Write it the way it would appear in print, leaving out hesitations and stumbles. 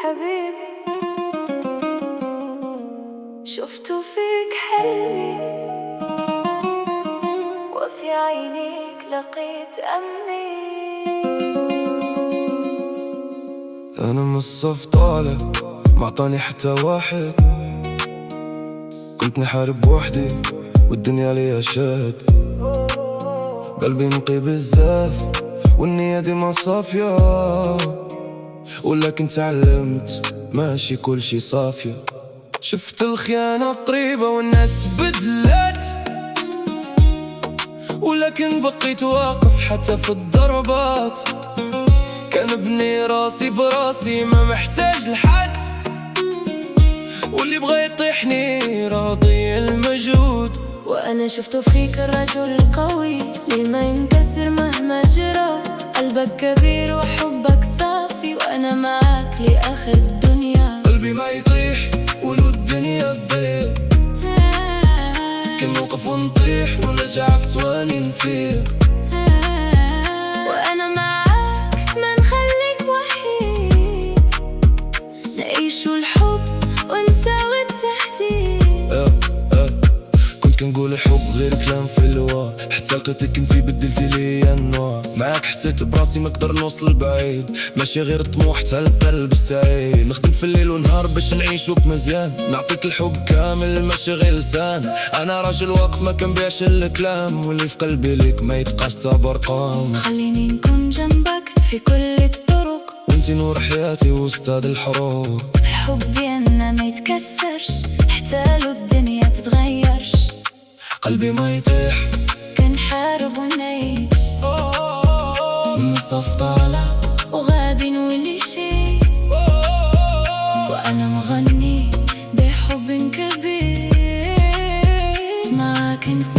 حبيبي، شفته فيك حلمي، وفي عينيك لقيت أمني. أنا من الصف طالع معطاني حتى واحد، كنت نحارب وحدي والدنيا ليا شاد. قلبي نقي بزاف والنية ديما صافية، ولكن تعلمت ماشي كل شي صافية. شفت الخيانة قريبة والناس تبدلت، ولكن بقيت واقف حتى في الضربات. كان ابني راسي براسي ما محتاج لحد، واللي بغى يطيحني راضي المجهود. وأنا شفته فيك الرجل القوي اللي ما ينكسر مهما جرى. قلبك كبير وحبك صافي، وأنا معاك لآخر الدنيا. قلبي ما يطيح ولو الدنيا تضيع، كل موقف ونطيح ونرجع في ثواني نفيق. وأنا معاك ما نخليك وحيد، نعيشوا الحب ونساوي التهديد. كنت كنقول الحب غير كلام في الهوا، حتى لقيتك انتي بدلتي لي النوع. معاك حسيت براسي ما نقدر نوصل بعيد، ماشي غير طموح حتى القلب السعيد. نخدم في الليل ونهار باش نعيشوك مزيان، نعطيك الحب كامل ماشي غير لسان. انا راجل واقف ما كنبيعش الكلام، واللي في قلبي ليك ما يتقاس تا بارقام. خليني نكون جنبك في كل الطرق، وانتي نور حياتي واستاذ الحروب. الحب ديالنا ما يتكسرش حتى لو الدنيا تتغيرش. قلبي ما يطيح كنحارب ونعيش، من صف طالع وغادي نولي شي. وأنا مغني بحب كبير، معاك انت